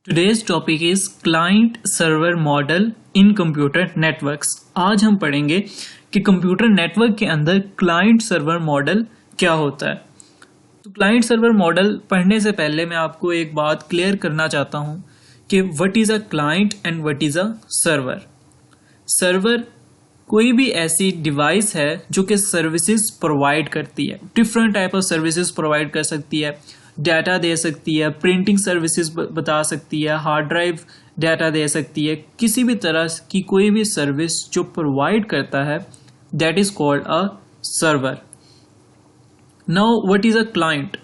Today's topic is client server model in computer networks। आज हम पढ़ेंगे कि कंप्यूटर नेटवर्क के अंदर क्लाइंट सर्वर मॉडल क्या होता है। तो क्लाइंट सर्वर मॉडल पढ़ने से पहले मैं आपको एक बात क्लियर करना चाहता हूं कि what is a client and what is a server. Server कोई भी ऐसी डिवाइस है जो कि सर्विसेज प्रोवाइड करती है, different type of services provide कर सकती है, डाटा दे सकती है, प्रिंटिंग सर्विसेज बता सकती है, हार्ड ड्राइव डाटा दे सकती है, किसी भी तरह की कोई भी सर्विस जो प्रोवाइड करता है that is called a server. Now what is a client.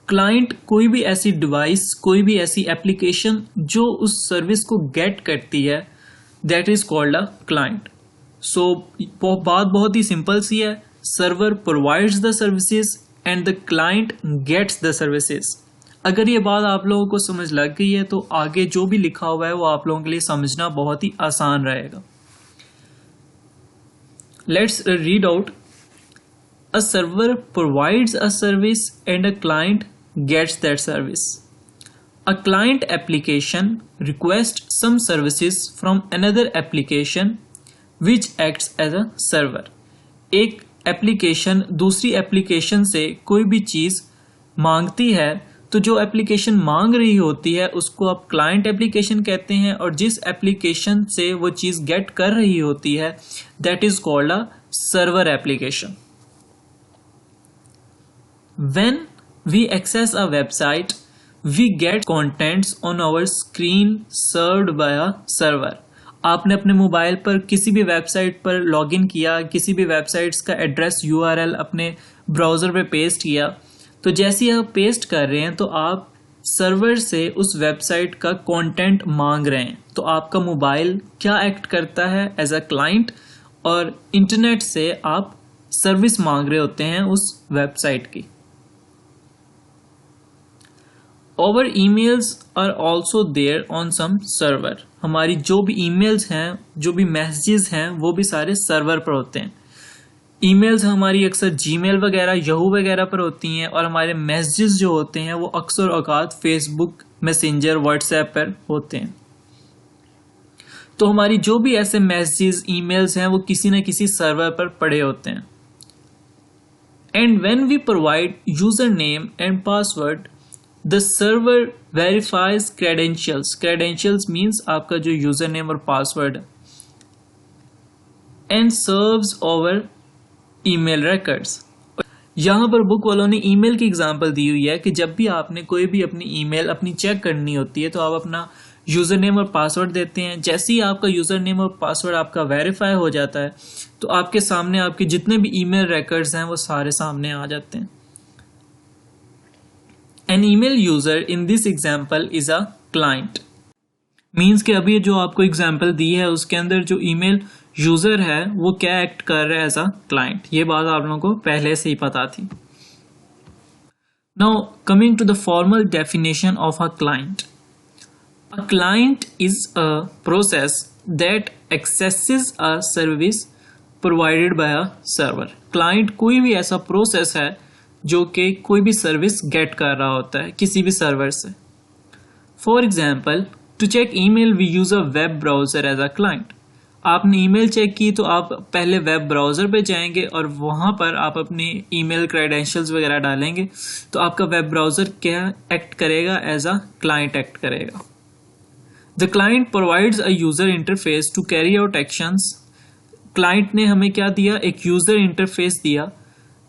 Client कोई भी ऐसी डिवाइस, कोई भी ऐसी एप्लीकेशन जो उस सर्विस को गेट करती है that is called a client. So बात बहुत ही सिंपल सी है, server provides the services and the client gets the services. अगर ये बात आप लोगों को समझ लग गई है तो आगे जो भी लिखा हुआ है वो आप लोगों के लिए समझना बहुत ही आसान रहेगा। Let's read out. A server provides a service and a client gets that service. A client application requests some services from another application which acts as a server। एक एप्लीकेशन दूसरी एप्लीकेशन से कोई भी चीज़ मांगती है तो जो एप्लीकेशन मांग रही होती है उसको आप क्लाइंट एप्लीकेशन कहते हैं, और जिस एप्लीकेशन से वो चीज़ गेट कर रही होती है that is called a server application. When we access a website, we get contents on our screen served by a server। आपने अपने मोबाइल पर किसी भी वेबसाइट पर लॉगिन किया, किसी भी वेबसाइट्स का एड्रेस URL अपने ब्राउज़र पे पेस्ट किया, तो जैसे ही आप पेस्ट कर रहे हैं तो आप सर्वर से उस वेबसाइट का कंटेंट मांग रहे हैं। तो आपका मोबाइल क्या एक्ट करता है एज अ क्लाइंट, और इंटरनेट से आप सर्विस मांग रहे होते हैं उस वेबसाइट की। Our emails are also there on some server। हमारी जो भी ईमेल्स हैं, जो भी मैसेजेस हैं, वो भी सारे सर्वर पर होते हैं। ईमेल्स हमारी अक्सर जीमेल वगैरह, याहू वगैरह पर होती हैं, और हमारे मैसेजेस जो होते हैं वो अक्सर औकात फेसबुक, मैसेंजर, व्हाट्सएप पर होते हैं। तो हमारी जो भी ऐसे मैसेजेस, ईमेल्स हैं वो किसी न किसी सर्वर पर पड़े होते हैं। And when we provide user name and password, the server verifies credentials. Credentials means आपका जो यूजर नेम और पासवर्ड है, and serves over email records. यहां पर बुक वालों ने ईमेल की एग्जांपल दी हुई है कि जब भी आपने कोई भी अपनी ईमेल अपनी चेक करनी होती है तो आप अपना यूजर नेम और पासवर्ड देते हैं। जैसे ही आपका यूजर नेम और पासवर्ड आपका वेरीफाई हो जाता है तो आपके सामने आपके जितने भी ईमेल रिकॉर्ड्स हैं वो सारे सामने आ जाते हैं। An email user in this example is a client। Means कि अभी जो आपको एग्जाम्पल दी है उसके अंदर जो ईमेल यूजर है वो क्या एक्ट कर रहा है एज अ क्लाइंट। ये बात आप लोगों को पहले से ही पता थी। Now coming to the formal definition of a client. A client is a process that accesses a service provided by a server. Client कोई भी ऐसा प्रोसेस है जो कि कोई भी सर्विस गेट कर रहा होता है किसी भी सर्वर से। For example, to check email we use a web browser as a client. आपने ईमेल चेक की तो आप पहले वेब ब्राउजर पे जाएंगे और वहां पर आप अपनी ईमेल क्रेडेंशियल्स वगैरह डालेंगे, तो आपका वेब ब्राउजर क्या एक्ट करेगा, एज अ क्लाइंट एक्ट करेगा। The client provides a user interface to carry out actions. Client ने हमें क्या दिया, एक यूजर इंटरफेस दिया।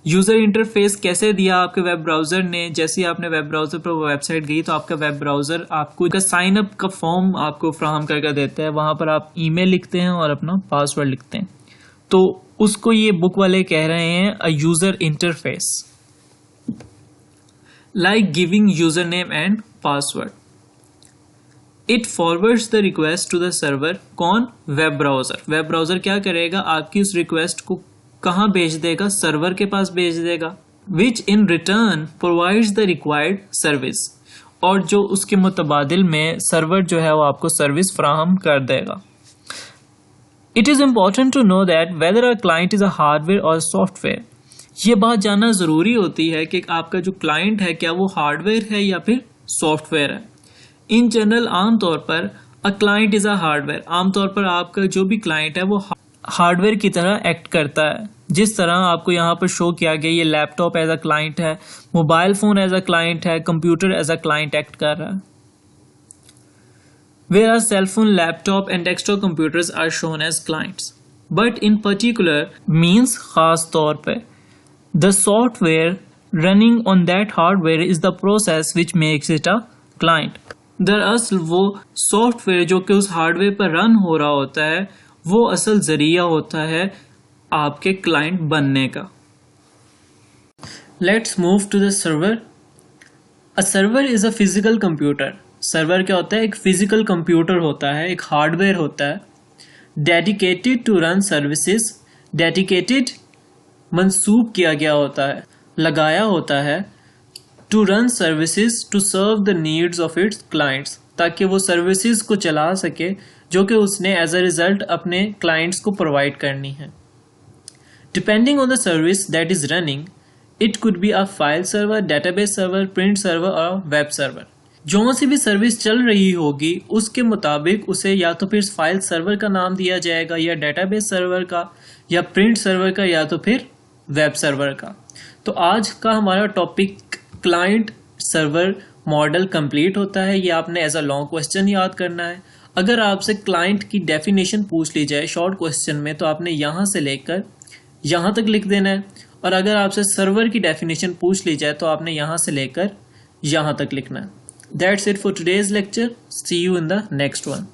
यूजर इंटरफेस कैसे दिया आपके वेब ब्राउजर ने, जैसे ही आपने वेब ब्राउजर पर वेबसाइट गई तो आपका वेब ब्राउजर आपको साइन अप का फॉर्म आपको फ्राहम करके देता है। वहां पर आप ईमेल लिखते हैं और अपना पासवर्ड लिखते हैं, तो उसको ये बुक वाले कह रहे हैं a user interface. Like giving user name and password, it forwards the request to the server. कौन? Web browser. वेब ब्राउजर क्या करेगा, आपकी उस रिक्वेस्ट को कहां भेज देगा, सर्वर के पास भेज देगा। Which in return provides the required service, और जो उसके मुतबादिल में सर्वर जो है वो आपको सर्विस फ्राहम कर देगा। It is important to know that whether a client is a hardware और सॉफ्टवेयर। ये बात जानना जरूरी होती है कि आपका जो क्लाइंट है क्या वो हार्डवेयर है या फिर सॉफ्टवेयर है। इन जनरल आमतौर पर अ क्लाइंट इज अ हार्डवेयर, आमतौर पर आपका जो भी क्लाइंट है वो हार्डवेयर की तरह एक्ट करता है। जिस तरह आपको यहाँ पर शो किया गया, ये लैपटॉप एज अ क्लाइंट है, mobile phone as a client है, computer as a client act कर रहा है। Whereas cell phone, laptop and desktop computers are shown as clients. But in particular means खास तौर पे the software running on that hardware is the process which makes it a client. दरअसल वो software जो कि उस हार्डवेयर पर run हो रहा होता है वो असल जरिया होता है आपके क्लाइंट बनने का। Let's move to the server. A server is a physical computer. Server क्या होता है? एक फिजिकल कंप्यूटर होता है, एक हार्डवेयर होता है, dedicated to run services, dedicated मंसूब किया गया होता है, लगाया होता है, to run services to serve the needs of its clients, ताकि वो सर्विसेज को चला सके जो कि उसने एज अ रिजल्ट अपने क्लाइंट्स को प्रोवाइड करनी है। Depending on the service that is running, it could be a file server, database server, print server और वेब सर्वर। जो सी भी सर्विस चल रही होगी उसके मुताबिक उसे या तो फिर फाइल सर्वर का नाम दिया जाएगा, या डेटाबेस सर्वर का, या प्रिंट सर्वर का, या तो फिर वेब सर्वर का। तो आज का हमारा topic client server model complete होता है। ये आपने एज अ लॉन्ग क्वेश्चन याद करना है। अगर आपसे क्लाइंट की डेफिनेशन पूछ ली जाए शॉर्ट क्वेश्चन में तो आपने यहाँ से लेकर यहाँ तक लिख देना है, और अगर आपसे सर्वर की डेफिनेशन पूछ ली जाए तो आपने यहाँ से लेकर यहाँ तक लिखना है। That's it for today's lecture. See you in the next one.